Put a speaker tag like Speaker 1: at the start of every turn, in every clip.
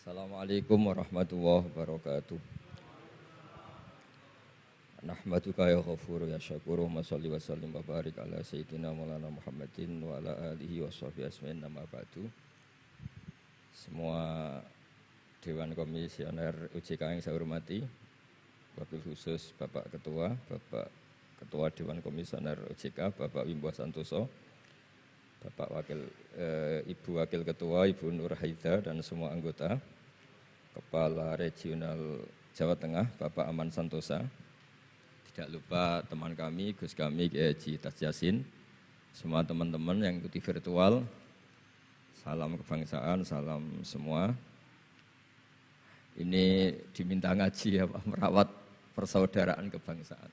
Speaker 1: Assalamualaikum warahmatullahi wabarakatuh. Nahmaduka ya ghafuru ya syakuru wa salli wa sallim wa barik ala sayyidina maulana Muhammadin wa ala alihi wa sahbihi asmin nama ba'du. Semua Dewan Komisioner OJK yang saya hormati, wabil khusus Bapak Ketua Dewan Komisioner OJK, Bapak Wimbo Santoso, Bapak Ibu Wakil Ketua, Ibu Nur Haida dan semua anggota, Kepala Regional Jawa Tengah, Bapak Aman Santosa, tidak lupa teman kami, Gus kami, Kiai Haji Tas Yasin, semua teman-teman yang ikuti virtual, salam kebangsaan, salam semua. Ini diminta ngaji ya Pak, merawat persaudaraan kebangsaan.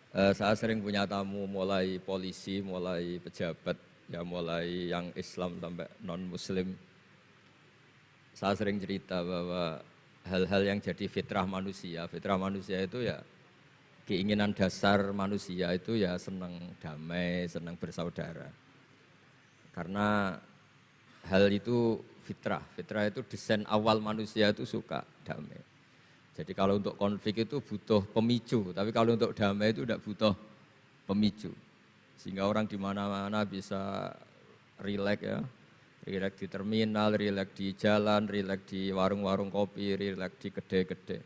Speaker 1: Saya sering punya tamu mulai polisi, mulai pejabat, ya mulai yang Islam sampai non-Muslim. Saya sering cerita bahwa hal-hal yang jadi fitrah manusia itu ya keinginan dasar manusia itu ya senang damai, senang bersaudara. Karena hal itu fitrah itu desain awal manusia itu suka damai. Jadi kalau untuk konflik itu butuh pemicu, tapi kalau untuk damai itu tidak butuh pemicu. Sehingga orang di mana-mana bisa rileks ya, rileks di terminal, rileks di jalan, rileks di warung-warung kopi, rileks di kedai-kedai.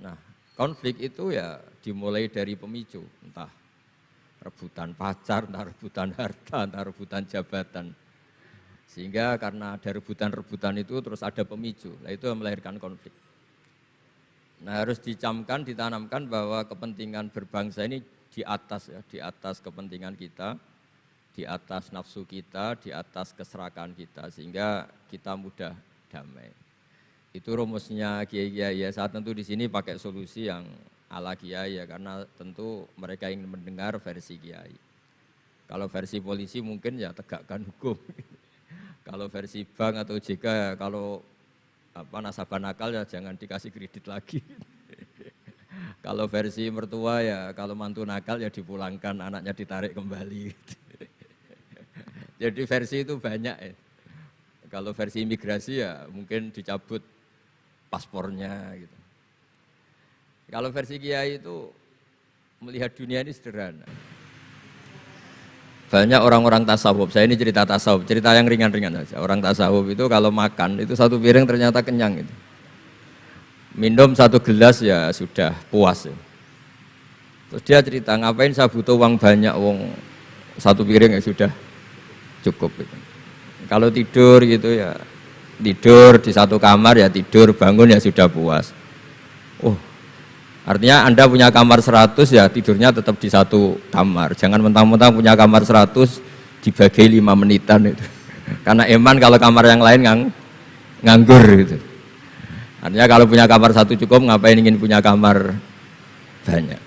Speaker 1: Nah, konflik itu ya dimulai dari pemicu, entah rebutan pacar, entah rebutan harta, entah rebutan jabatan. Sehingga karena ada rebutan-rebutan itu terus ada pemicu, nah itu yang melahirkan konflik. Nah harus dicamkan, ditanamkan bahwa kepentingan berbangsa ini di atas kepentingan kita, di atas nafsu kita, di atas keserakahan kita, sehingga kita mudah damai. Itu rumusnya kiai-kiai ya, saat tentu di sini pakai solusi yang ala kiai ya, karena tentu mereka ingin mendengar versi kiai. Kalau versi polisi mungkin ya tegakkan hukum. Kalau versi bank atau OJK ya kalau nasabah nakal ya jangan dikasih kredit lagi. Kalau versi mertua ya kalau mantu nakal ya dipulangkan, anaknya ditarik kembali. Jadi versi itu banyak ya. Kalau versi imigrasi ya mungkin dicabut paspornya gitu. Kalau versi kiai itu melihat dunia ini sederhana. Banyak orang-orang tasawuf, saya ini cerita tasawuf, cerita yang ringan-ringan saja. Orang tasawuf itu kalau makan, itu satu piring ternyata kenyang. Gitu. Minum satu gelas ya sudah puas. Ya. Terus dia cerita, ngapain saya butuh uang banyak, satu piring ya sudah cukup. Gitu. Kalau tidur gitu ya, tidur di satu kamar ya tidur, bangun ya sudah puas. Artinya Anda punya kamar 100 ya tidurnya tetap di satu kamar. Jangan mentang-mentang punya kamar 100 dibagi 5 menitan itu. Karena eman kalau kamar yang lain nganggur gitu. Artinya kalau punya kamar 1 cukup, ngapain ingin punya kamar banyak.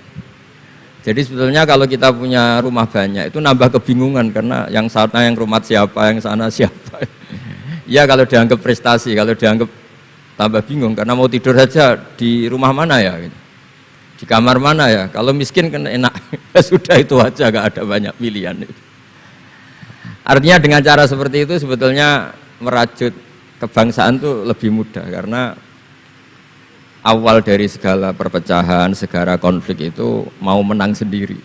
Speaker 1: Jadi sebetulnya kalau kita punya rumah banyak itu nambah kebingungan karena yang sana yang rumah siapa, yang sana siapa. Ya kalau dianggap prestasi, kalau dianggap tambah bingung karena mau tidur saja di rumah mana ya gitu. Di kamar mana ya? Kalau miskin kan enak, sudah itu aja, gak ada banyak pilihan. Artinya dengan cara seperti itu sebetulnya merajut kebangsaan itu lebih mudah karena awal dari segala perpecahan, segala konflik itu mau menang sendiri.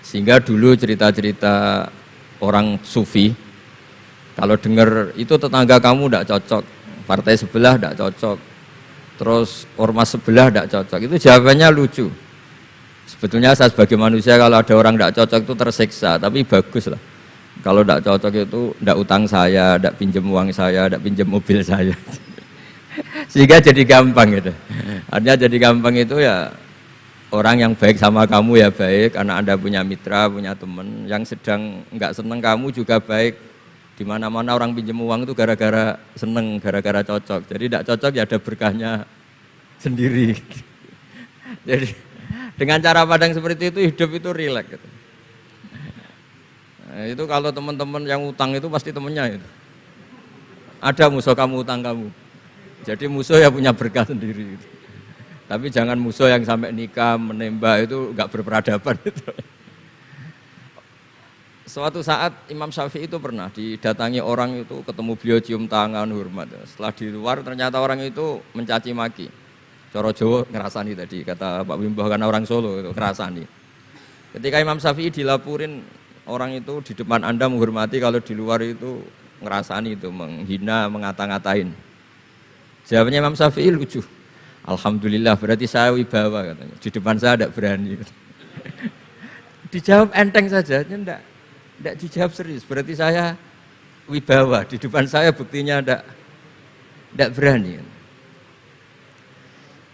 Speaker 1: Sehingga dulu cerita-cerita orang sufi, kalau dengar itu tetangga kamu tidak cocok, partai sebelah tidak cocok, terus ormas sebelah tidak cocok, itu jawabannya lucu. Sebetulnya saya sebagai manusia kalau ada orang tidak cocok itu tersiksa, tapi bagus lah. Kalau tidak cocok itu tidak utang saya, tidak pinjam uang saya, tidak pinjam mobil saya. Sehingga jadi gampang gitu. Artinya jadi gampang itu ya orang yang baik sama kamu ya baik, karena Anda punya mitra, punya teman. Yang sedang nggak seneng kamu juga baik. Di mana-mana orang pinjam uang itu gara-gara seneng, gara-gara cocok. Jadi tidak cocok ya ada berkahnya sendiri. Jadi dengan cara pandang seperti itu hidup itu rileks. Gitu. Nah, itu kalau teman-teman yang utang itu pasti temennya itu. Ada musuh kamu utang kamu. Jadi musuh ya punya berkah sendiri. Gitu. Tapi jangan musuh yang sampai nikah menembak itu nggak berperadaban itu. Suatu saat Imam Syafi'i itu pernah didatangi orang itu, ketemu beliau cium tangan hormat. Setelah di luar ternyata orang itu mencaci maki. Coro Jawa ngerasani tadi kata Pak Wimbo karena orang Solo itu ngerasani. Ketika Imam Syafi'i dilaporin orang itu di depan Anda menghormati, kalau di luar itu ngerasani, itu menghina, ngata-ngatain. Jawabnya Imam Syafi'i lucu. Alhamdulillah, berarti saya wibawa katanya. Di depan saya tidak berani. Dijawab enteng saja, tidak dijawab serius. Berarti saya wibawa. Di depan saya buktinya tidak berani.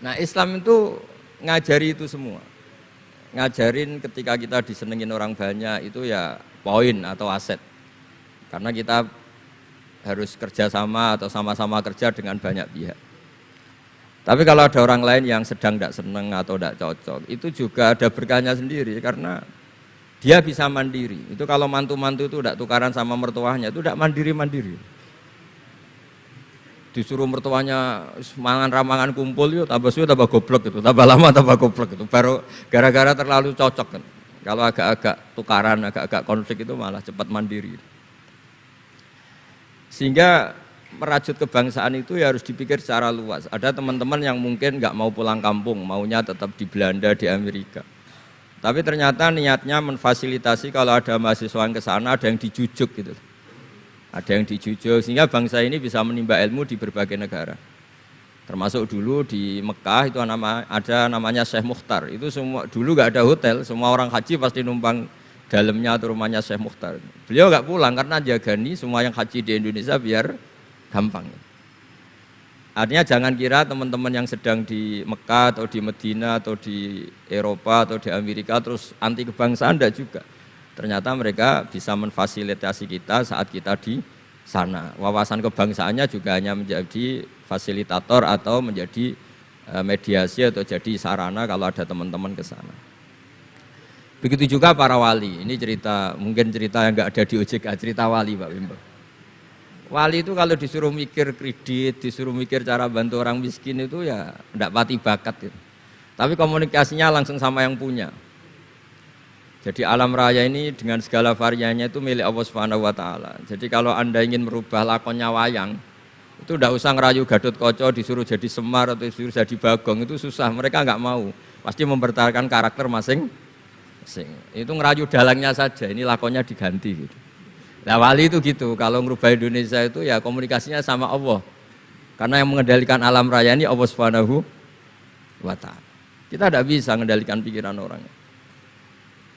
Speaker 1: Nah, Islam itu ngajari itu semua. Ngajarin ketika kita disenengin orang banyak itu ya poin atau aset. Karena kita harus kerjasama atau sama-sama kerja dengan banyak pihak. Tapi kalau ada orang lain yang sedang tidak senang atau tidak cocok, itu juga ada berkahnya sendiri karena dia bisa mandiri. Itu kalau mantu-mantu itu tidak tukaran sama mertuanya, itu tidak mandiri-mandiri. Disuruh mertuanya mangan ramangan kumpul, yuk tambah suwe tambah goblok gitu, tambah lama tambah goblok gitu. Baru gara-gara terlalu cocok kan. Kalau agak-agak tukaran, agak-agak konflik itu malah cepat mandiri. Sehingga merajut kebangsaan itu ya harus dipikir secara luas. Ada teman-teman yang mungkin nggak mau pulang kampung, maunya tetap di Belanda, di Amerika. Tapi ternyata niatnya memfasilitasi kalau ada mahasiswa yang ke sana, ada yang dijujuk gitu. Ada yang dijujuk sehingga bangsa ini bisa menimba ilmu di berbagai negara. Termasuk dulu di Mekah itu ada namanya Syekh Mukhtar. Itu semua dulu nggak ada hotel, semua orang haji pasti numpang dalamnya atau rumahnya Syekh Mukhtar. Beliau nggak pulang karena jagani semua yang haji di Indonesia biar gampang. Artinya jangan kira teman-teman yang sedang di Mekah atau di Medina atau di Eropa atau di Amerika terus anti kebangsaan, enggak juga. Ternyata mereka bisa memfasilitasi kita saat kita di sana. Wawasan kebangsaannya juga hanya menjadi fasilitator atau menjadi mediasi atau jadi sarana kalau ada teman-teman ke sana. Begitu juga para wali. Ini cerita, mungkin cerita yang enggak ada di OJK, cerita wali Pak Wimbo. Wali itu kalau disuruh mikir kredit, disuruh mikir cara bantu orang miskin itu ya enggak pati bakat gitu. Tapi komunikasinya langsung sama yang punya. Jadi alam raya ini dengan segala variannya itu milik Allah Subhanahu wa taala. Jadi kalau Anda ingin merubah lakonnya wayang, itu enggak usah ngerayu Gatot Kaca disuruh jadi Semar atau disuruh jadi Bagong, itu susah, mereka enggak mau. Pasti mempertahankan karakter masing-masing. Itu ngerayu dalangnya saja, ini lakonnya diganti gitu. Nah wali itu gitu, kalau merubah Indonesia itu ya komunikasinya sama Allah. Karena yang mengendalikan alam raya ini Allah Subhanahu wa ta'ala. Kita tidak bisa mengendalikan pikiran orang.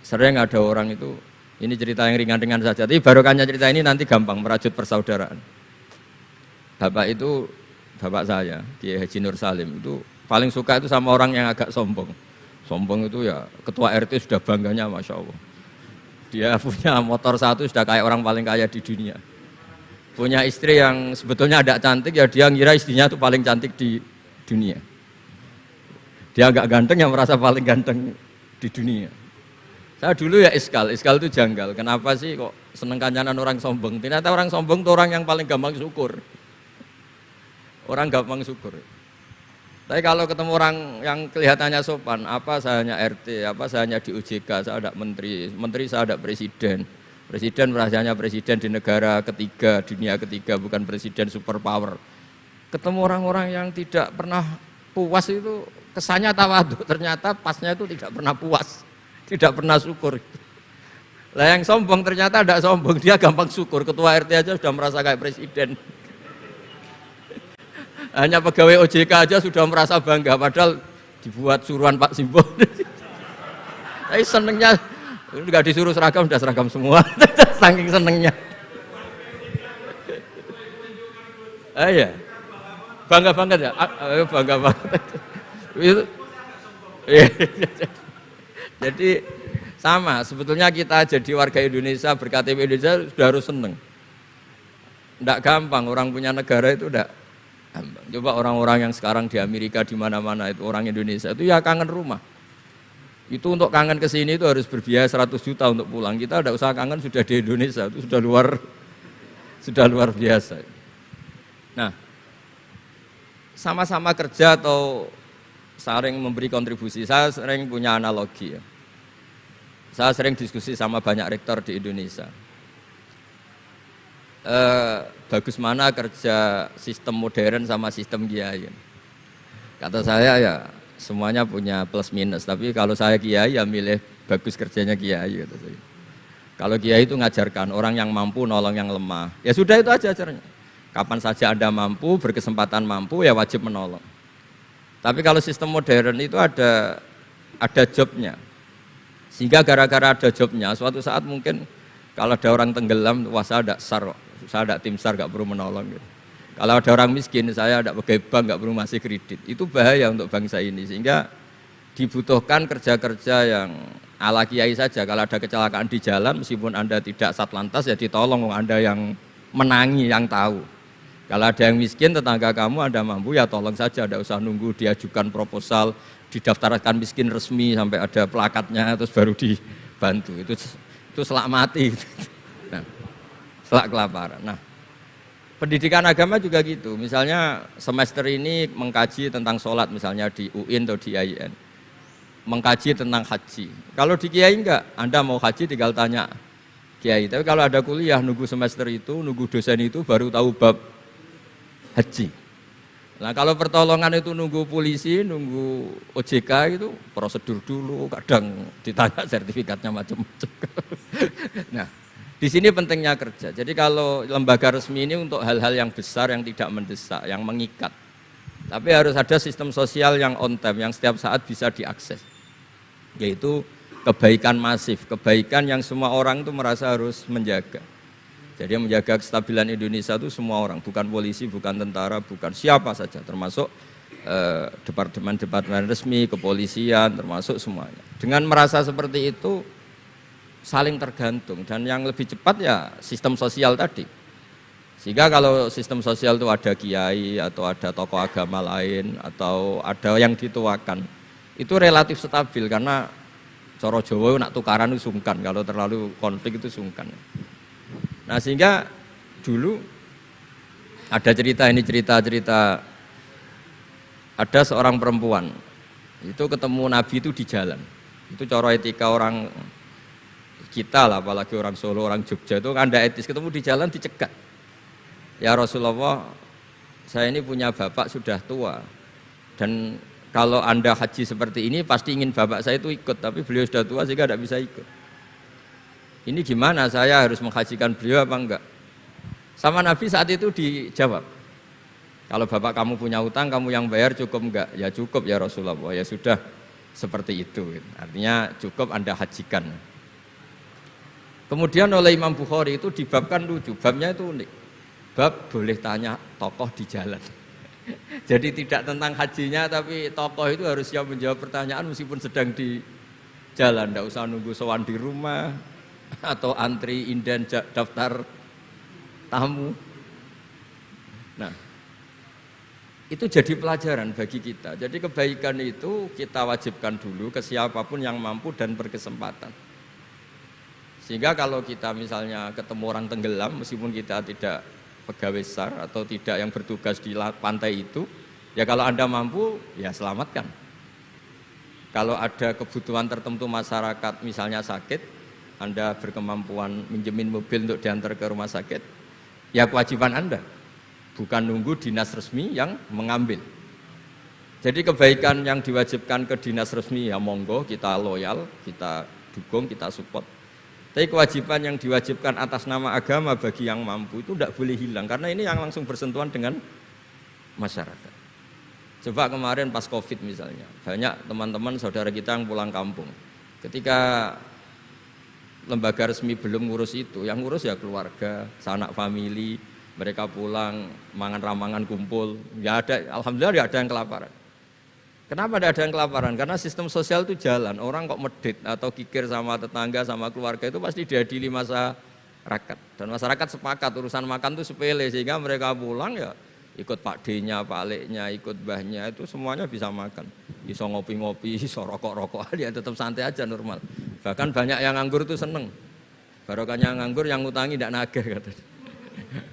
Speaker 1: Sering ada orang itu, ini cerita yang ringan-ringan saja, tapi barokahnya cerita ini nanti gampang merajut persaudaraan. Bapak itu, bapak saya, Kiai Haji Nur Salim, itu paling suka itu sama orang yang agak sombong. Sombong itu ya ketua RT sudah bangganya Masya Allah. Dia punya motor satu sudah kayak orang paling kaya di dunia. Punya istri yang sebetulnya ada cantik, ya dia ngira istrinya itu paling cantik di dunia. Dia agak ganteng yang merasa paling ganteng di dunia. Saya dulu ya iskal itu janggal. Kenapa sih kok seneng kancanan orang sombong? Ternyata orang sombong itu orang yang paling gampang syukur. Orang gampang syukur. Tapi kalau ketemu orang yang kelihatannya sopan, apa saya hanya RT, apa saya hanya di OJK, saya ada menteri, menteri saya ada presiden. Presiden merasanya presiden di negara ketiga, dunia ketiga, bukan presiden superpower. Ketemu orang-orang yang tidak pernah puas itu kesannya tawadhu, ternyata pasnya itu tidak pernah puas, tidak pernah syukur. Lah yang sombong ternyata tidak sombong, dia gampang syukur. Ketua RT aja sudah merasa kayak presiden. Hanya pegawai OJK aja sudah merasa bangga, padahal dibuat suruhan Pak Simbo. Tapi senengnya, nggak disuruh seragam, sudah seragam semua. Saking senengnya. Iya, bangga banget ya, bangga banget. Jadi sama, sebetulnya kita jadi warga Indonesia, berKTP Indonesia sudah harus seneng. Nggak gampang, orang punya negara itu udah. Coba orang-orang yang sekarang di Amerika di mana-mana itu orang Indonesia itu ya kangen rumah. Itu untuk kangen ke sini itu harus berbiaya 100 juta untuk pulang. Kita tidak usah kangen, sudah di Indonesia itu sudah luar biasa. Nah, sama-sama kerja atau saling memberi kontribusi. Saya sering punya analogi ya. Saya sering diskusi sama banyak rektor di Indonesia. Bagus mana kerja sistem modern sama sistem kiai. Kata saya ya semuanya punya plus minus, tapi kalau saya kiai ya milih bagus kerjanya kiai. Kata saya. Kalau kiai itu ngajarkan orang yang mampu nolong yang lemah, ya sudah itu aja ajarnya. Kapan saja Anda mampu, berkesempatan mampu ya wajib menolong. Tapi kalau sistem modern itu ada jobnya, sehingga gara-gara ada jobnya, suatu saat mungkin kalau ada orang tenggelam, wah saya ada SAR, saya ada tim SAR nggak perlu menolong. Gitu. Kalau ada orang miskin, saya ada pegawai bank nggak perlu ngasih kredit. Itu bahaya untuk bangsa ini, sehingga dibutuhkan kerja-kerja yang ala kiai saja. Kalau ada kecelakaan di jalan, meskipun Anda tidak satlantas, ya ditolong Anda yang menangi, yang tahu. Kalau ada yang miskin, tetangga kamu Anda mampu, ya tolong saja, tidak usah nunggu diajukan proposal, didaftarkan miskin resmi sampai ada plakatnya, terus baru dibantu. Itu selak mati. Nah, selak kelaparan. Nah, pendidikan agama juga gitu. Misalnya semester ini mengkaji tentang sholat, misalnya di UIN atau di IAIN. Mengkaji tentang haji. Kalau di kiai enggak, Anda mau haji tinggal tanya kiai. Tapi kalau ada kuliah, nunggu semester itu, nunggu dosen itu baru tahu bab haji. Nah kalau pertolongan itu nunggu polisi, nunggu OJK itu prosedur dulu, kadang ditanya sertifikatnya macam-macam. Nah di sini pentingnya kerja. Jadi kalau lembaga resmi ini untuk hal-hal yang besar, yang tidak mendesak, yang mengikat. Tapi harus ada sistem sosial yang on time, yang setiap saat bisa diakses. Yaitu kebaikan masif, kebaikan yang semua orang itu merasa harus menjaga. Jadi yang menjaga kestabilan Indonesia itu semua orang, bukan polisi, bukan tentara, bukan siapa saja, termasuk departemen-departemen resmi, kepolisian, termasuk semuanya. Dengan merasa seperti itu, saling tergantung, dan yang lebih cepat ya sistem sosial tadi. Sehingga kalau sistem sosial itu ada kiai, atau ada tokoh agama lain, atau ada yang dituakan, itu relatif stabil, karena coro Jawa nak tukaran itu sungkan, kalau terlalu konflik itu sungkan. Nah sehingga dulu ada cerita, ini cerita ada seorang perempuan itu ketemu Nabi itu di jalan. Itu cara etika orang kita lah, apalagi orang Solo, orang Jogja itu kan ada etis, ketemu di jalan dicegat. Ya Rasulullah, saya ini punya bapak sudah tua, dan kalau Anda haji seperti ini pasti ingin bapak saya itu ikut, tapi beliau sudah tua sehingga tidak bisa ikut. Ini gimana, saya harus menghajikan beliau apa enggak? Sama Nabi saat itu dijawab, kalau bapak kamu punya utang, kamu yang bayar, cukup enggak? Ya cukup ya Rasulullah, ya sudah seperti itu. Artinya cukup Anda hajikan. Kemudian oleh Imam Bukhari itu dibabkan lucu, babnya itu unik. Bab boleh tanya tokoh di jalan. Jadi tidak tentang hajinya, tapi tokoh itu harus siap menjawab pertanyaan meskipun sedang di jalan. Tidak usah nunggu sowan di rumah, atau antri inden daftar tamu. Nah, itu jadi pelajaran bagi kita. Jadi kebaikan itu kita wajibkan dulu ke siapapun yang mampu dan berkesempatan. Sehingga kalau kita misalnya ketemu orang tenggelam, meskipun kita tidak pegawai SAR atau tidak yang bertugas di pantai itu, ya kalau Anda mampu, ya selamatkan. Kalau ada kebutuhan tertentu masyarakat, misalnya sakit, Anda berkemampuan minjemin mobil untuk diantar ke rumah sakit, ya kewajiban Anda, bukan nunggu dinas resmi yang mengambil. Jadi kebaikan yang diwajibkan ke dinas resmi ya monggo, kita loyal, kita dukung, kita support. Tapi kewajiban yang diwajibkan atas nama agama bagi yang mampu itu tidak boleh hilang, karena ini yang langsung bersentuhan dengan masyarakat. Coba kemarin pas Covid misalnya, banyak teman-teman saudara kita yang pulang kampung. Ketika lembaga resmi belum ngurus itu, yang ngurus ya keluarga, sanak famili, mereka pulang, mangan ramangan kumpul, ya ada, alhamdulillah ya ada yang kelaparan. Kenapa ada yang kelaparan? Karena sistem sosial itu jalan, orang kok medit atau kikir sama tetangga, sama keluarga itu pasti diadili masyarakat. Dan masyarakat sepakat urusan makan itu sepele, sehingga mereka pulang ya ikut Pak D-nya, Pak Lek-nya, ikut Mbahnya, itu semuanya bisa makan. Bisa ngopi-ngopi, bisa rokok-rokok, ya tetap santai aja normal. Bahkan banyak yang nganggur itu seneng. Barokahnya nganggur yang ngutangi tidak nagih katanya.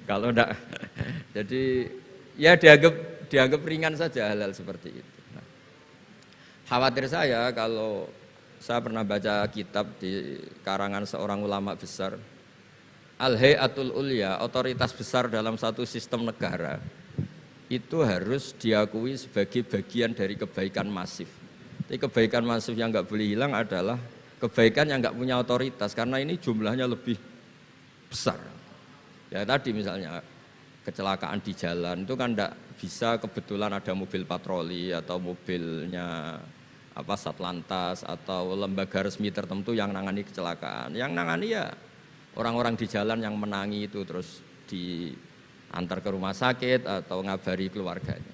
Speaker 1: Kalau tidak, jadi ya dianggap ringan saja hal-hal seperti itu. Nah, khawatir saya kalau saya pernah baca kitab di karangan seorang ulama besar, Al-Hayatul Ulya, otoritas besar dalam satu sistem negara, itu harus diakui sebagai bagian dari kebaikan masif. Tapi kebaikan masif yang nggak boleh hilang adalah kebaikan yang nggak punya otoritas, karena ini jumlahnya lebih besar. Ya tadi misalnya kecelakaan di jalan itu kan tidak bisa kebetulan ada mobil patroli atau mobilnya Satlantas atau lembaga resmi tertentu yang nangani kecelakaan. Yang nangani ya orang-orang di jalan yang menangi itu terus diantar ke rumah sakit atau ngabari keluarganya.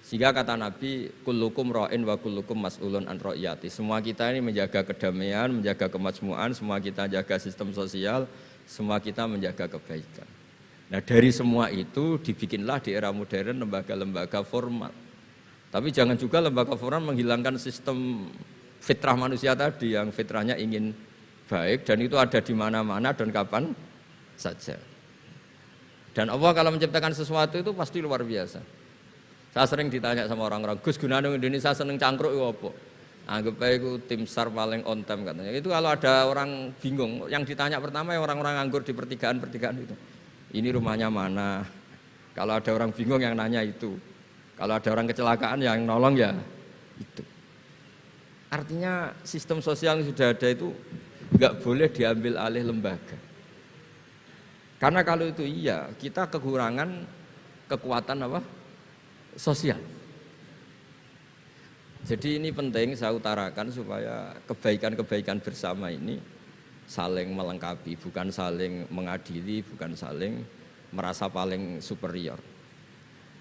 Speaker 1: Sehingga kata Nabi, kullukum ra'in wa kullukum mas'ulun an ra'iyati. Semua kita ini menjaga kedamaian, menjaga kemakmuran, semua kita jaga sistem sosial, semua kita menjaga kebaikan. Nah dari semua itu dibikinlah di era modern lembaga-lembaga formal. Tapi jangan juga lembaga formal menghilangkan sistem fitrah manusia tadi yang fitrahnya ingin baik dan itu ada di mana-mana dan kapan saja. Dan Allah kalau menciptakan sesuatu itu pasti luar biasa. Saya sering ditanya sama orang-orang, Gus gunane Indonesia seneng cangkruk itu apa? Anggap aja itu tim SAR paling on time katanya. Itu kalau ada orang bingung, yang ditanya pertama yang orang-orang nganggur di pertigaan itu. Ini rumahnya mana? Kalau ada orang bingung yang nanya itu. Kalau ada orang kecelakaan yang nolong ya itu. Artinya sistem sosial yang sudah ada itu nggak boleh diambil alih lembaga. Karena kalau itu iya, kita kekurangan kekuatan sosial. Jadi ini penting saya utarakan supaya kebaikan-kebaikan bersama ini saling melengkapi, bukan saling mengadili, bukan saling merasa paling superior.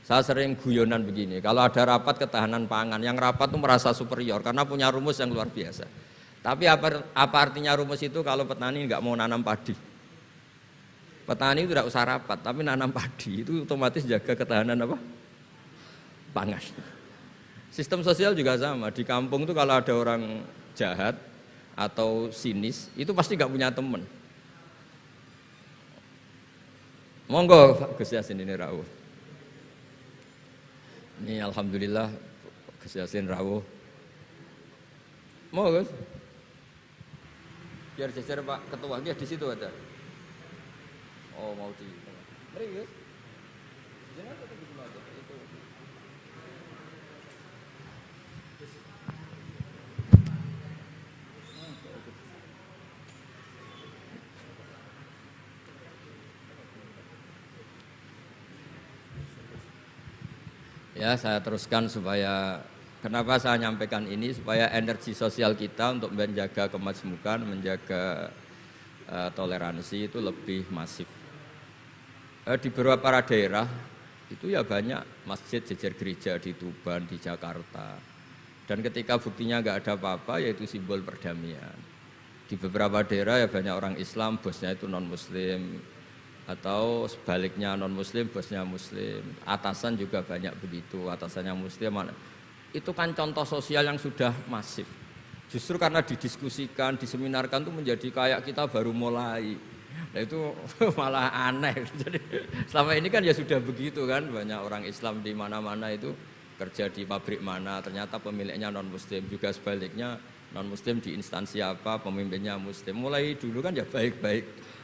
Speaker 1: Saya sering guyonan begini, kalau ada rapat ketahanan pangan, yang rapat itu merasa superior karena punya rumus yang luar biasa. Tapi apa artinya rumus itu kalau petani nggak mau nanam padi? Petani itu tidak usah rapat, tapi nanam padi itu otomatis jaga ketahanan pangan. Sistem sosial juga sama, di kampung itu kalau ada orang jahat atau sinis, itu pasti nggak punya teman. Monggo Gus Yasin ini rawuh. Ini alhamdulillah Gus Yasin rawuh. Mau Gus? Biar geser Pak Ketua, dia di situ ada. Oh mau di. Mari Gus. Jangan tetap di aja. Itu. Ya saya teruskan supaya kenapa saya nyampaikan ini supaya energi sosial kita untuk menjaga kemakmuran, menjaga toleransi itu lebih masif. Di beberapa daerah itu ya banyak masjid jejer gereja di Tuban, di Jakarta. Dan ketika buktinya nggak ada apa-apa yaitu simbol perdamaian. Di beberapa daerah ya banyak orang Islam, bosnya itu non-Muslim. Atau sebaliknya non-Muslim, bosnya Muslim. Atasan juga banyak begitu, atasannya Muslim. Itu kan contoh sosial yang sudah masif. Justru karena didiskusikan, diseminarkan itu menjadi kayak kita baru mulai. Nah itu malah aneh. Jadi selama ini kan ya sudah begitu kan, banyak orang Islam di mana-mana itu kerja di pabrik mana, ternyata pemiliknya non-Muslim. Juga sebaliknya non-Muslim di instansi apa, pemimpinnya Muslim. Mulai dulu kan ya baik-baik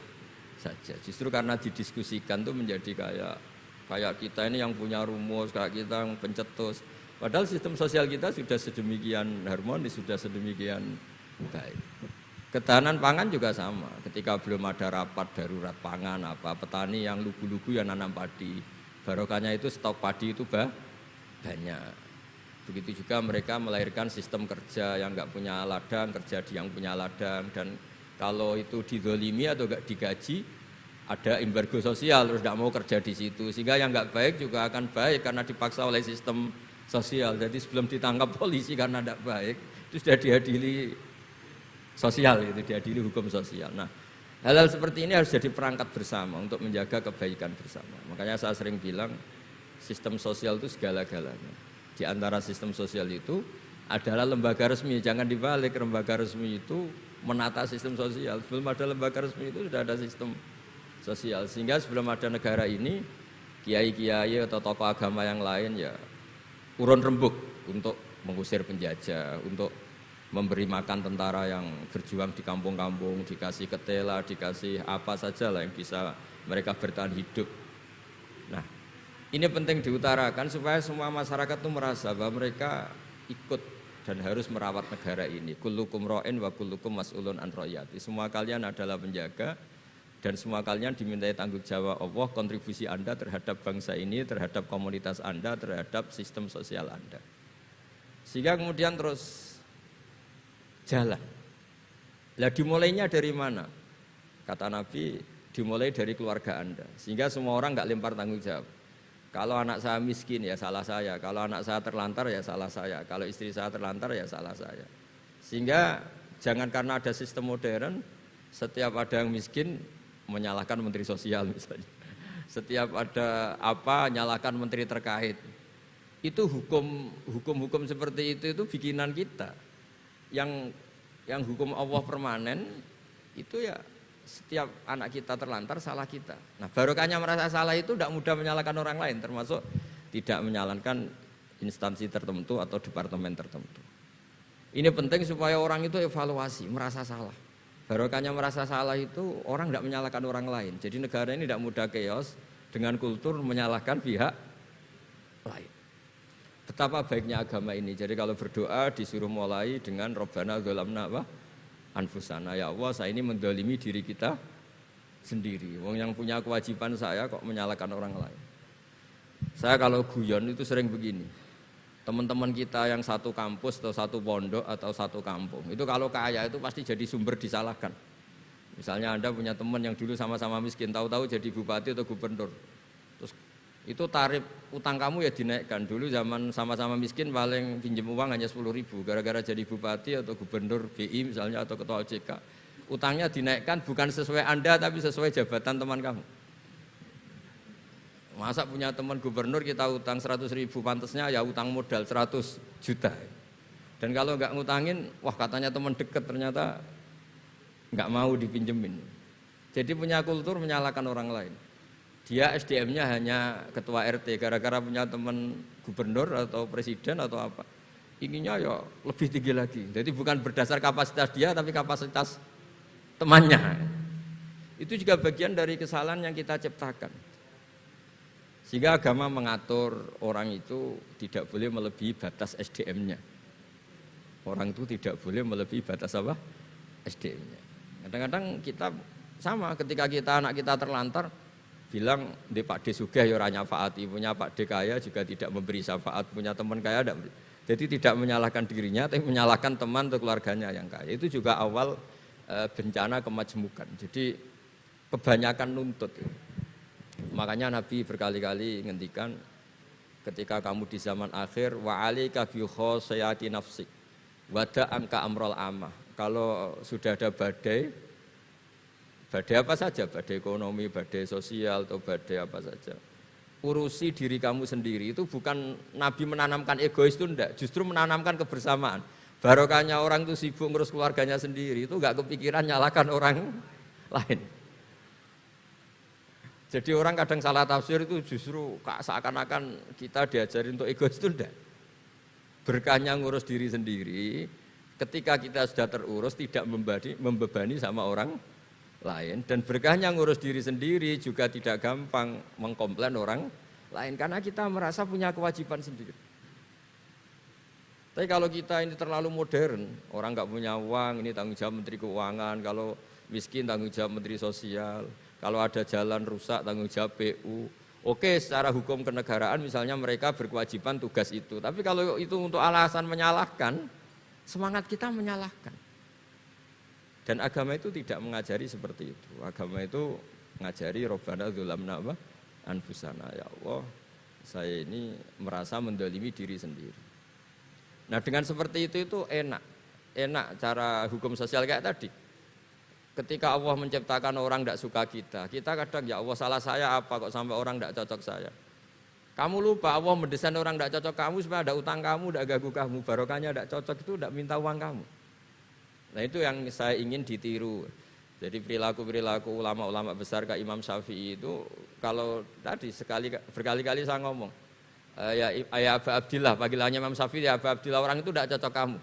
Speaker 1: saja. Justru karena didiskusikan tuh menjadi kayak kita ini yang punya rumus, kayak kita yang pencetus. Padahal sistem sosial kita sudah sedemikian harmonis, sudah sedemikian baik. Ketahanan pangan juga sama. Ketika belum ada rapat darurat pangan petani yang lugu-lugu yang nanam padi. Barokahnya itu stok padi itu banyak. Begitu juga mereka melahirkan sistem kerja yang nggak punya ladang, kerja di yang punya ladang, dan kalau itu dizolimi atau nggak digaji, ada embargo sosial, terus nggak mau kerja di situ. Sehingga yang nggak baik juga akan baik karena dipaksa oleh sistem sosial. Jadi sebelum ditangkap polisi karena tidak baik, itu sudah diadili sosial, itu diadili hukum sosial. Nah, hal-hal seperti ini harus jadi perangkat bersama untuk menjaga kebaikan bersama. Makanya saya sering bilang sistem sosial itu segala-galanya. Di antara sistem sosial itu adalah lembaga resmi. Jangan dibalik, lembaga resmi itu menata sistem sosial. Sebelum ada lembaga resmi itu sudah ada sistem sosial. Sehingga sebelum ada negara ini, kiai-kiai atau tokoh agama yang lain ya urun rembuk untuk mengusir penjajah, untuk memberi makan tentara yang berjuang di kampung-kampung, dikasih ketela, dikasih apa saja lah yang bisa mereka bertahan hidup. Nah, ini penting diutarakan supaya semua masyarakat itu merasa bahwa mereka ikut dan harus merawat negara ini. Kullukum ra'in wa kullukum mas'ulun an ra'iyati. Semua kalian adalah penjaga dan semua kalian dimintai tanggung jawab Allah, kontribusi Anda terhadap bangsa ini, terhadap komunitas Anda, terhadap sistem sosial Anda. Sehingga kemudian terus jalan. Lah dimulainya dari mana? Kata Nabi, dimulai dari keluarga Anda. Sehingga semua orang nggak lempar tanggung jawab. Kalau anak saya miskin ya salah saya, kalau anak saya terlantar ya salah saya, kalau istri saya terlantar ya salah saya. Sehingga jangan karena ada sistem modern, setiap ada yang miskin menyalahkan menteri sosial misalnya. Setiap ada apa nyalahkan menteri terkait. Itu hukum seperti itu bikinan kita. Yang hukum Allah permanen itu ya setiap anak kita terlantar salah kita. Nah barokahnya merasa salah itu tidak mudah menyalahkan orang lain, termasuk tidak menyalahkan instansi tertentu atau departemen tertentu. Ini penting supaya orang itu evaluasi, merasa salah. Barokahnya merasa salah itu orang tidak menyalahkan orang lain. Jadi negara ini tidak mudah chaos dengan kultur menyalahkan pihak lain. Betapa baiknya agama ini. Jadi kalau berdoa disuruh mulai dengan Rabbana dzalamna anfusana, ya Allah saya ini mendolimi diri kita sendiri. Wong yang punya kewajiban saya kok menyalahkan orang lain. Saya kalau guyon itu sering begini. Teman-teman kita yang satu kampus atau satu pondok atau satu kampung itu kalau kaya itu pasti jadi sumber disalahkan. Misalnya Anda punya teman yang dulu sama-sama miskin, tahu-tahu jadi bupati atau gubernur. Terus itu tarif utang kamu ya dinaikkan. Dulu zaman sama-sama miskin paling pinjam uang hanya 10.000, gara-gara jadi bupati atau gubernur BI misalnya atau ketua OJK, utangnya dinaikkan bukan sesuai Anda tapi sesuai jabatan teman kamu. Masa punya teman gubernur kita utang 100.000, pantasnya ya utang modal 100 juta. Dan kalau nggak ngutangin, wah katanya teman dekat ternyata nggak mau dipinjemin. Jadi punya kultur menyalahkan orang lain. Dia SDM-nya hanya ketua RT, gara-gara punya teman gubernur atau presiden atau apa. Inginnya ya lebih tinggi lagi. Jadi bukan berdasar kapasitas dia, tapi kapasitas temannya. Itu juga bagian dari kesalahan yang kita ciptakan. Sehingga agama mengatur orang itu tidak boleh melebihi batas SDM-nya. Orang itu tidak boleh melebihi batas apa? SDM-nya. Kadang-kadang kita sama, ketika anak kita terlantar, bilang di Pak D sugih ya ora nyafaati, punya Pak D kaya juga tidak memberi syafaat, punya teman kaya tidak. Jadi tidak menyalahkan dirinya tapi menyalahkan teman atau keluarganya yang kaya. Itu juga awal bencana kemajmukan. Jadi kebanyakan nuntut. Makanya Nabi berkali-kali ngendikan ketika kamu di zaman akhir wa alika bi khosayati nafsik wada anka amrol amah. Kalau sudah ada badai apa saja, badai ekonomi, badai sosial, atau badai apa saja, urusi diri kamu sendiri. Itu bukan Nabi menanamkan egois itu enggak, justru menanamkan kebersamaan. Barokahnya orang itu sibuk ngurus keluarganya sendiri, itu enggak kepikiran nyalakan orang lain. Jadi orang kadang salah tafsir itu justru seakan-akan kita diajarin untuk egois itu enggak. Berkahnya ngurus diri sendiri, ketika kita sudah terurus tidak membebani sama orang lain, dan berkahnya ngurus diri sendiri juga tidak gampang mengkomplain orang lain karena kita merasa punya kewajiban sendiri. Tapi kalau kita ini terlalu modern, orang nggak punya uang, ini tanggung jawab Menteri Keuangan, kalau miskin tanggung jawab Menteri Sosial, kalau ada jalan rusak tanggung jawab PU. Oke, secara hukum kenegaraan misalnya mereka berkewajiban tugas itu, tapi kalau itu untuk alasan menyalahkan, semangat kita menyalahkan. Dan agama itu tidak mengajari seperti itu. Agama itu mengajari Rabbana dzalamna anfusana, ya Allah saya ini merasa mendolimi diri sendiri. Nah dengan seperti itu enak cara hukum sosial kayak tadi. Ketika Allah menciptakan orang tidak suka kita kadang ya Allah salah saya apa kok sampai orang tidak cocok saya. Kamu lupa Allah mendesain orang tidak cocok kamu supaya ada utang kamu, tidak ganggu kamu. Barokahnya tidak cocok itu tidak minta uang kamu. Nah itu yang saya ingin ditiru. Jadi perilaku ulama-ulama besar kayak Imam Syafi'i itu kalau tadi berkali-kali saya ngomong ya Aba Abdillah, panggilannya Imam Syafi'i ya Aba Abdillah, orang itu tidak cocok kamu.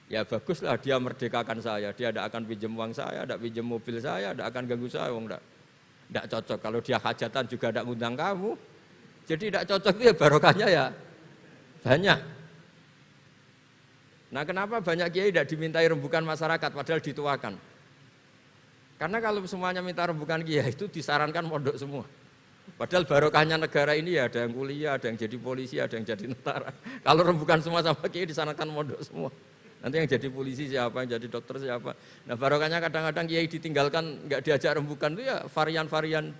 Speaker 1: Ya baguslah dia merdekakan saya, dia tidak akan pinjam uang saya, tidak pinjam mobil saya, tidak akan ganggu saya, tidak cocok. Kalau dia hajatan juga tidak ngundang kamu, jadi tidak cocok itu ya barokahnya ya banyak. Nah kenapa banyak kiai tidak dimintai rembukan masyarakat padahal dituakan? Karena kalau semuanya minta rembukan kiai itu disarankan mondok semua. Padahal barokahnya negara ini ya ada yang kuliah, ada yang jadi polisi, ada yang jadi tentara. Kalau rembukan semua sama kiai disarankan mondok semua. Nanti yang jadi polisi siapa, yang jadi dokter siapa. Nah barokahnya kadang-kadang kiai ditinggalkan, nggak diajak rembukan itu ya varian-varian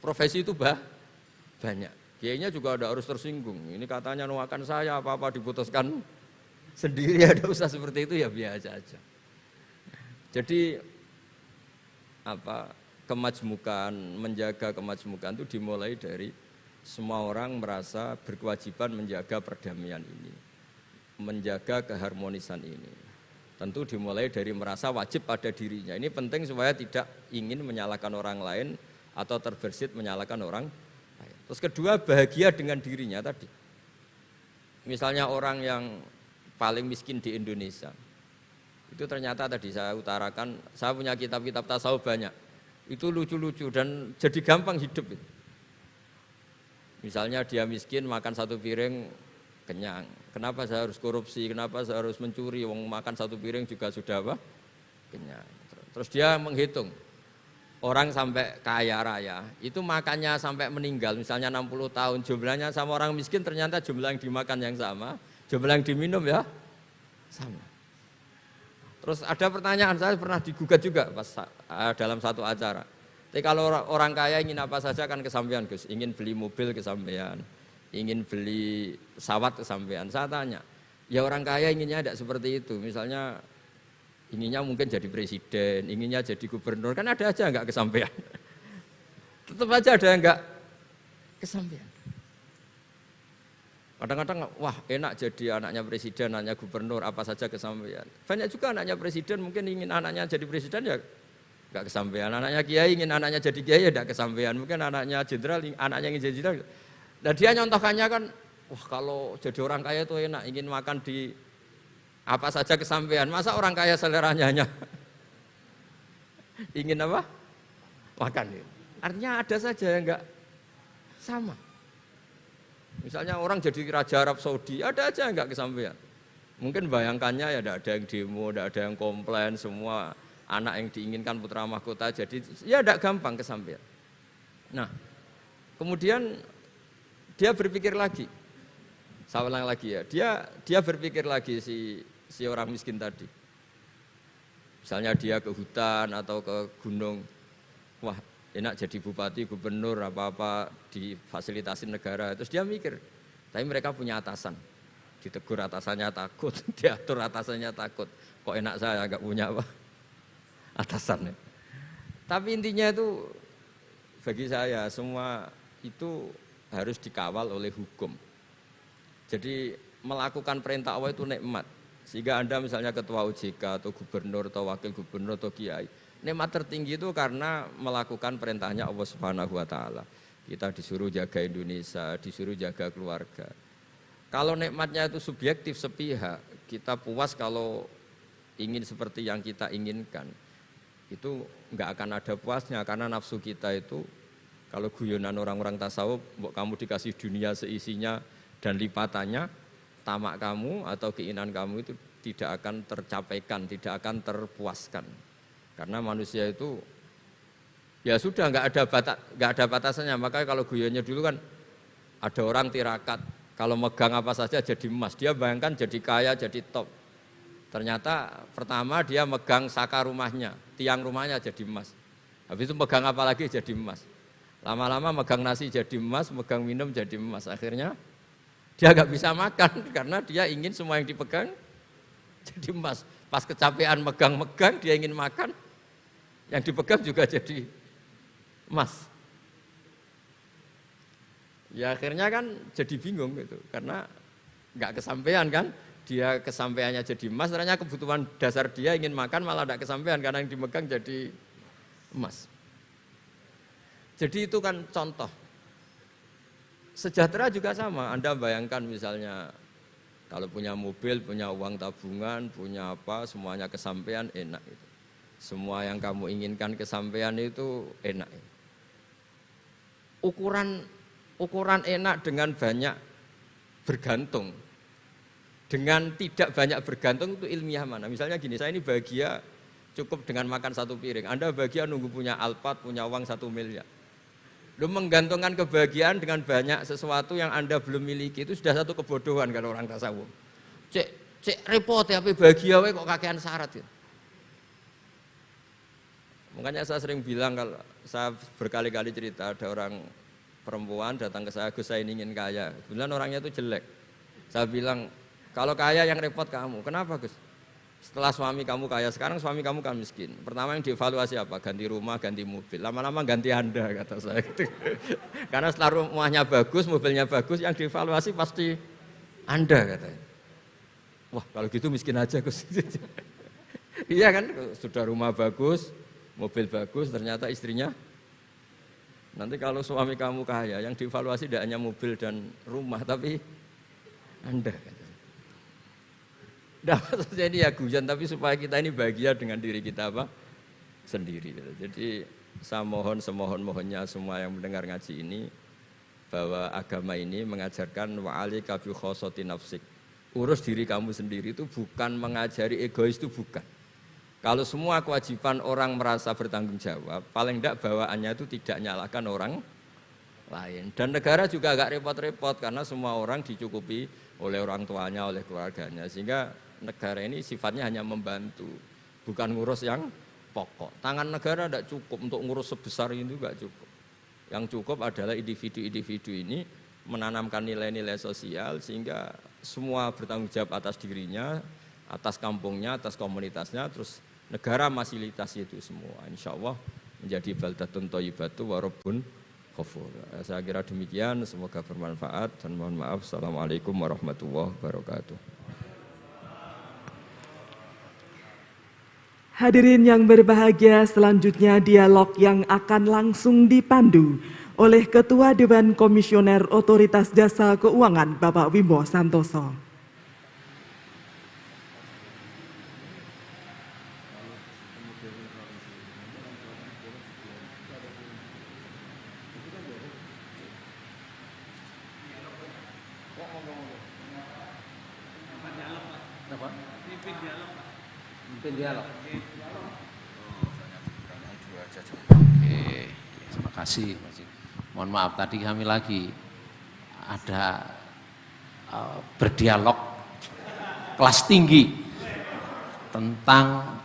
Speaker 1: profesi itu banyak. Kiainya juga ada harus tersinggung. Ini katanya nuakan saya, apa-apa diputuskan sendiri, ada usah seperti itu ya biasa aja. Jadi kemajmukan, menjaga kemajmukan itu dimulai dari semua orang merasa berkewajiban menjaga perdamaian ini, menjaga keharmonisan ini. Tentu dimulai dari merasa wajib pada dirinya. Ini penting supaya tidak ingin menyalahkan orang lain atau terbersit menyalahkan orang lain. Terus kedua, bahagia dengan dirinya tadi. Misalnya orang yang paling miskin di Indonesia, itu ternyata tadi saya utarakan, saya punya kitab-kitab tasawuf banyak. Itu lucu-lucu dan jadi gampang hidup. Misalnya dia miskin makan satu piring kenyang. Kenapa saya harus korupsi? Kenapa saya harus mencuri? Wong makan satu piring juga sudah kenyang. Terus dia menghitung orang sampai kaya raya itu makannya sampai meninggal, misalnya 60 tahun, jumlahnya sama orang miskin ternyata jumlah yang dimakan yang sama, jumlah yang diminum ya sama. Terus ada pertanyaan, saya pernah digugat juga pas dalam satu acara. Tapi kalau orang kaya ingin apa saja kan kesampean Gus, ingin beli mobil kesampean, ingin beli pesawat kesampean. Saya tanya, ya orang kaya inginnya tidak seperti itu, misalnya inginnya mungkin jadi presiden, inginnya jadi gubernur, kan ada aja enggak kesampean. Tetap aja ada yang enggak kesampean. Kadang-kadang wah enak jadi anaknya presiden, anaknya gubernur, apa saja kesampean. Banyak juga anaknya presiden mungkin ingin anaknya jadi presiden ya enggak kesampean. Anaknya kiai ingin anaknya jadi kiai ya enggak kesampean. Mungkin anaknya jenderal, anaknya ingin jadi jenderal. Nah dia nyontohkannya kan, wah kalau jadi orang kaya itu enak, ingin makan di apa saja kesampean. Masa orang kaya seleranya hanya ingin apa? Makan. Artinya ada saja yang enggak sama. Misalnya orang jadi raja Arab Saudi, ada aja yang enggak kesampean. Mungkin bayangkannya ya ada yang demo, ada yang komplain, semua anak yang diinginkan putra mahkota jadi ya enggak gampang kesampean. Nah, kemudian dia berpikir lagi. Saya ulang lagi ya, dia berpikir lagi si orang miskin tadi. Misalnya dia ke hutan atau ke gunung, wah enak jadi bupati, gubernur, apa-apa difasilitasi negara. Terus dia mikir, tapi mereka punya atasan, ditegur atasannya takut, diatur atasannya takut. Kok enak saya nggak punya apa atasan. Tapi intinya itu bagi saya semua itu harus dikawal oleh hukum. Jadi melakukan perintah Allah itu nikmat. Sehingga Anda misalnya ketua OJK atau gubernur atau wakil gubernur atau kiai, nikmat tertinggi itu karena melakukan perintahnya Allah Subhanahu wa taala. Kita disuruh jaga Indonesia, disuruh jaga keluarga. Kalau nikmatnya itu subjektif sepihak, kita puas kalau ingin seperti yang kita inginkan. Itu enggak akan ada puasnya karena nafsu kita itu kalau guyonan orang-orang tasawuf, kamu dikasih dunia seisinya dan lipatannya, tamak kamu atau keinginan kamu itu tidak akan tercapaikan, tidak akan terpuaskan. Karena manusia itu ya sudah nggak ada batasannya. Makanya kalau guyonnya dulu kan ada orang tirakat, kalau megang apa saja jadi emas. Dia bayangkan jadi kaya, jadi top. Ternyata pertama dia megang saka rumahnya, tiang rumahnya jadi emas. Habis itu megang apa lagi jadi emas. Lama-lama megang nasi jadi emas, megang minum jadi emas. Akhirnya dia nggak bisa makan karena dia ingin semua yang dipegang jadi emas. Pas kecapean megang-megang dia ingin makan, yang dipegang juga jadi emas. Ya akhirnya kan jadi bingung gitu karena nggak kesampaian kan. Dia kesampaiannya jadi emas, ternyata kebutuhan dasar dia ingin makan malah nggak kesampaian karena yang dipegang jadi emas. Jadi itu kan contoh. Sejahtera juga sama, Anda bayangkan misalnya Kalau punya mobil, punya uang tabungan, punya apa, semuanya kesampaian enak itu. Semua yang kamu inginkan kesampaian itu enak. Ukuran enak dengan banyak bergantung. Dengan tidak banyak bergantung itu ilmiah mana? Misalnya gini, saya ini bahagia cukup dengan makan satu piring. Anda bahagia nunggu punya Alphard, punya uang 1 miliar. Lu menggantungkan kebahagiaan dengan banyak sesuatu yang Anda belum miliki itu sudah satu kebodohan kalau orang tasawuf. Cek repot ya, tapi bahagia kok kakean syarat ya. Makanya saya sering bilang, kalau saya berkali-kali cerita ada orang perempuan datang ke saya, Gus saya ingin kaya. Kebetulan orangnya itu jelek. Saya bilang, kalau kaya yang repot kamu. Kenapa Gus? Setelah suami kamu kaya, sekarang suami kamu kan miskin. Pertama yang dievaluasi apa? Ganti rumah, ganti mobil. Lama-lama ganti Anda, kata saya gitu. Karena setelah rumahnya bagus, mobilnya bagus, yang dievaluasi pasti Anda, katanya. Wah, kalau gitu miskin aja Gus. Iya kan, sudah rumah bagus, mobil bagus, ternyata istrinya. Nanti kalau suami kamu kaya, yang dievaluasi tidak hanya mobil dan rumah, tapi Anda, katanya. Nah, maksudnya ini ya guyon, tapi supaya kita ini bahagia dengan diri kita apa? Sendiri. Jadi saya mohon semohon-mohonnya semua yang mendengar ngaji ini, bahwa agama ini mengajarkan wa'alika bi khossati nafsik. Urus diri kamu sendiri itu bukan mengajari egois, itu bukan. Kalau semua kewajiban orang merasa bertanggung jawab, paling tidak bawaannya itu tidak nyalahkan orang lain. Dan negara juga agak repot-repot karena semua orang dicukupi oleh orang tuanya, oleh keluarganya. Sehingga negara ini sifatnya hanya membantu, bukan ngurus yang pokok. Tangan negara tidak cukup untuk ngurus sebesar itu, tidak cukup. Yang cukup adalah individu-individu ini menanamkan nilai-nilai sosial sehingga semua bertanggung jawab atas dirinya, atas kampungnya, atas komunitasnya, terus negara fasilitasi itu semua. Insya Allah menjadi baldatun thayyibatu wa rabbun ghafur. Saya kira demikian, semoga bermanfaat dan mohon maaf. Assalamualaikum warahmatullahi wabarakatuh.
Speaker 2: Hadirin yang berbahagia, selanjutnya dialog yang akan langsung dipandu oleh Ketua Dewan Komisioner Otoritas Jasa Keuangan Bapak Wimbo Santoso.
Speaker 3: Pimpin dialog. Oke, terima kasih. Mohon maaf tadi kami lagi ada berdialog kelas tinggi tentang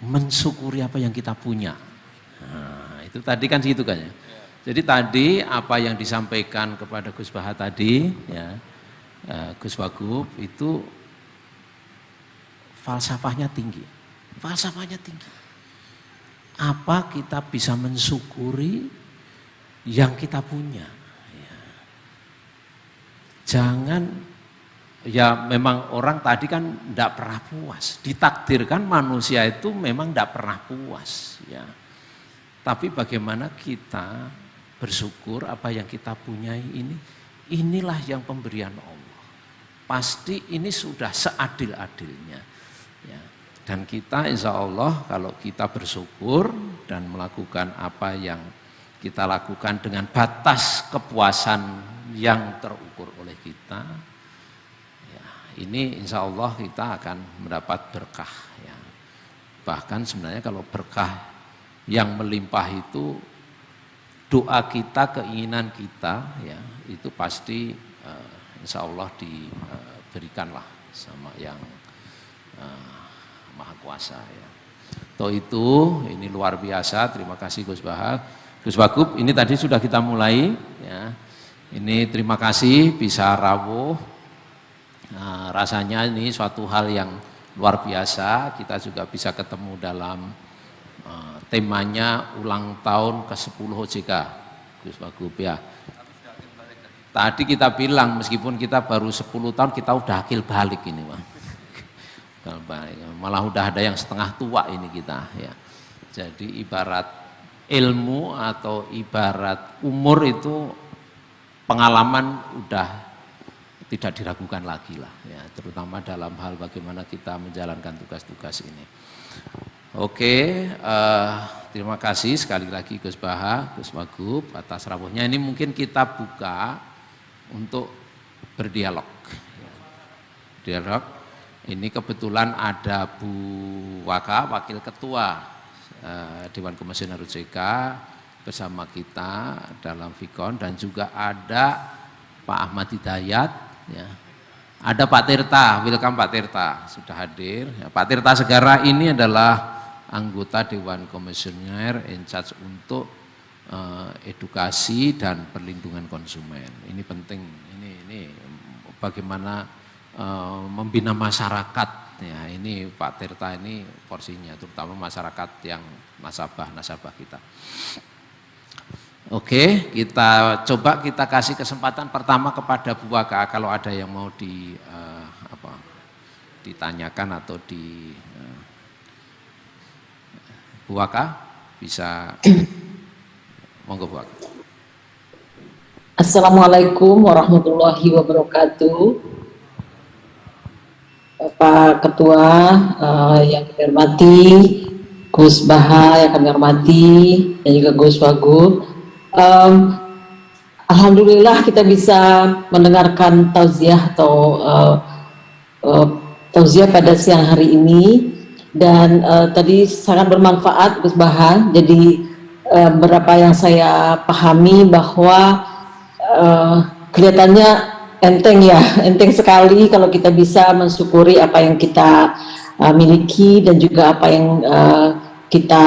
Speaker 3: mensyukuri apa yang kita punya. Nah, itu tadi kan gitu kan ya. Jadi tadi apa yang disampaikan kepada Gus Baha tadi, ya, Gus Wagub itu falsafahnya tinggi. Falsafahnya tinggi. Apa kita bisa mensyukuri yang kita punya? Ya. Jangan, ya memang orang tadi kan tidak pernah puas. Ditakdirkan manusia itu memang tidak pernah puas. Ya. Tapi bagaimana kita bersyukur apa yang kita punyai ini? Inilah yang pemberian Allah. Pasti ini sudah seadil-adilnya. Ya. Dan kita insya Allah kalau kita bersyukur dan melakukan apa yang kita lakukan dengan batas kepuasan yang terukur oleh kita, ya, ini insya Allah kita akan mendapat berkah. Ya. Bahkan sebenarnya kalau berkah yang melimpah itu doa kita, keinginan kita, ya, itu pasti insya Allah diberikanlah sama yang Maha Kuasa. Ya. Toh itu ini luar biasa. Terima kasih Gus Baha, Gus Wagub. Ini tadi sudah kita mulai. Ya. Ini terima kasih bisa rawuh. Nah, rasanya ini suatu hal yang luar biasa. Kita juga bisa ketemu dalam temanya ulang tahun ke-10 OJK, Gus Wagub ya. Tadi kita bilang meskipun kita baru 10 tahun kita udah akil balik ini, Bang. Malah udah ada yang setengah tua ini kita ya. Jadi ibarat ilmu atau ibarat umur itu pengalaman udah tidak diragukan lagi lah, ya, terutama dalam hal bagaimana kita menjalankan tugas-tugas ini. Oke, terima kasih sekali lagi Gus Baha, Gus Wagub atas rawuhnya. Ini mungkin kita buka untuk berdialog. Dialog. Ini kebetulan ada Bu Waka, Wakil Ketua Dewan Komisioner OJK bersama kita dalam Vikon, dan juga ada Pak Ahmad Hidayat, ya. Ada Pak Tirta, welcome Pak Tirta, sudah hadir. Ya, Pak Tirta Segara ini adalah anggota Dewan Komisioner in charge untuk edukasi dan perlindungan konsumen. Ini penting, ini bagaimana membina masyarakat, ya, ini Pak Tirta ini porsinya, terutama masyarakat yang nasabah kita. Oke, kita coba kita kasih kesempatan pertama kepada Bu Waka kalau ada yang mau ditanyakan atau Bu Waka bisa, monggo Bu Waka.
Speaker 4: Assalamualaikum warahmatullahi wabarakatuh. Pak Ketua yang kami hormati, Gus Baha yang kami hormati, dan juga Gus Wagub. Alhamdulillah kita bisa mendengarkan tausiah atau tausiah pada siang hari ini, dan tadi sangat bermanfaat Gus Baha. Jadi beberapa yang saya pahami bahwa kelihatannya enteng sekali kalau kita bisa mensyukuri apa yang kita miliki dan juga apa yang kita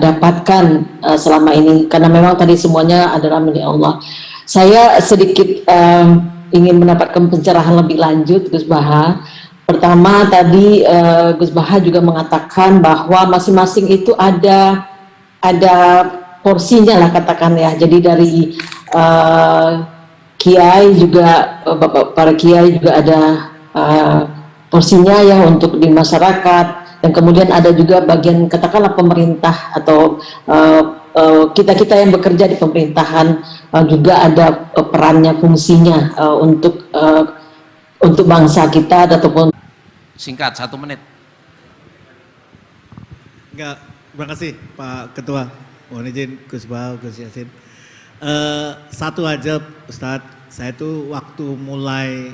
Speaker 4: dapatkan selama ini, karena memang tadi semuanya adalah milik Allah. Saya sedikit ingin mendapatkan pencerahan lebih lanjut Gus Baha. Pertama tadi Gus Baha juga mengatakan bahwa masing-masing itu ada porsinya lah, katakan ya. Jadi dari kiai juga, para kiai juga ada porsinya ya untuk di masyarakat. Dan kemudian ada juga bagian katakanlah pemerintah atau kita-kita yang bekerja di pemerintahan juga ada perannya, fungsinya untuk bangsa kita ataupun.
Speaker 3: Singkat 1 menit.
Speaker 5: Enggak, terima kasih Pak Ketua. Mohon izin Gus Baha, Gus Yasin. Satu aja Ustadz, saya tuh waktu mulai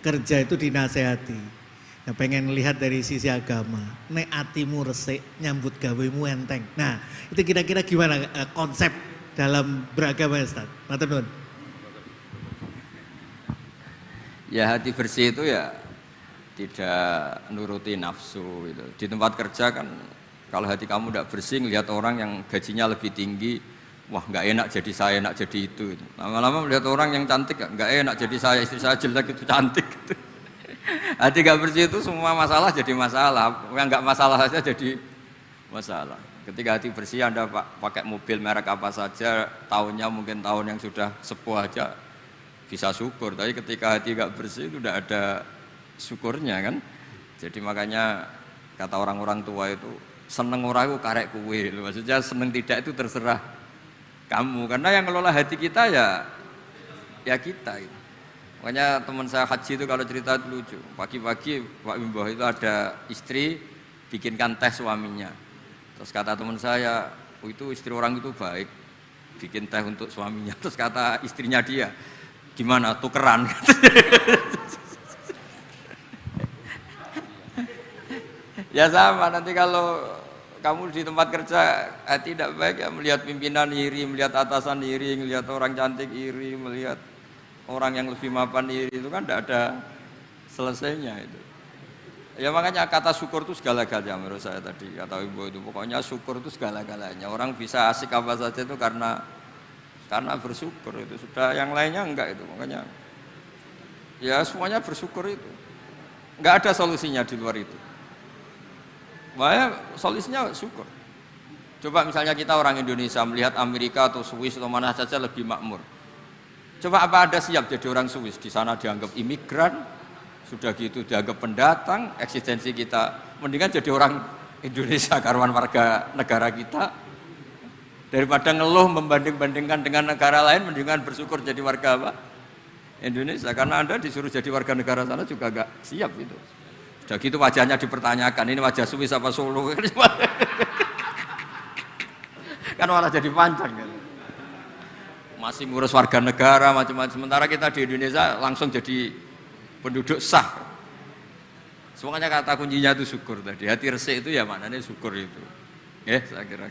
Speaker 5: kerja itu dinasehati. Nah, pengen lihat dari sisi agama, nek atimu resik nyambut gawemu enteng. Nah, itu kira-kira gimana konsep dalam beragama Ustaz? Matur nuwun.
Speaker 1: Ya, hati bersih itu ya tidak nuruti nafsu gitu. Di tempat kerja kan kalau hati kamu tidak bersih, ngelihat orang yang gajinya lebih tinggi, wah nggak enak jadi saya, enak jadi itu. Lama-lama melihat orang yang cantik, nggak enak jadi saya, istri saya jelek itu cantik gitu. Hati gak bersih itu semua masalah jadi masalah, yang nggak masalah saja jadi masalah. Ketika hati bersih Anda pakai mobil merek apa saja, tahunnya mungkin tahun yang sudah sepuh aja bisa syukur. Tapi ketika hati gak bersih itu tidak ada syukurnya kan. Jadi makanya kata orang-orang tua itu seneng orang itu karek kue, maksudnya seneng tidak itu terserah kamu. Karena yang ngelola hati kita ya kita. Gitu. Makanya teman saya haji itu kalau cerita itu lucu. Pagi-pagi Pak Wimbo itu ada istri bikinkan teh suaminya. Terus kata teman saya, oh, itu istri orang itu baik, bikin teh untuk suaminya. Terus kata istrinya dia, gimana tukeran? Ya sama, nanti kalau kamu di tempat kerja tidak baik ya, melihat pimpinan iri, melihat atasan iri, melihat orang cantik iri, melihat orang yang lebih mapan iri, itu kan tidak ada selesainya itu. Ya makanya kata syukur itu segala-galanya menurut saya tadi, kata Ibu itu pokoknya syukur itu segala-galanya. Orang bisa asik apa saja itu karena bersyukur itu sudah, yang lainnya enggak itu. Makanya ya semuanya bersyukur itu. Enggak ada solusinya di luar itu. Makanya solusinya syukur. Coba misalnya kita orang Indonesia melihat Amerika atau Swiss atau mana saja lebih makmur. Coba apa Anda siap jadi orang Swiss? Di sana dianggap imigran, sudah gitu dianggap pendatang, eksistensi kita. Mendingan jadi orang Indonesia, karuan warga negara kita. Daripada ngeluh membanding-bandingkan dengan negara lain, mendingan bersyukur jadi warga apa? Indonesia, karena Anda disuruh jadi warga negara sana juga agak siap gitu. Sudah gitu wajahnya dipertanyakan, ini wajah Swiss apa Solo? Kan malah jadi panjang kan. Masih ngurus warga negara macam-macam. Sementara kita di Indonesia langsung jadi penduduk sah. Semuanya kata kuncinya itu syukur tadi. Hati resik itu ya maknanya syukur itu. Saya kira.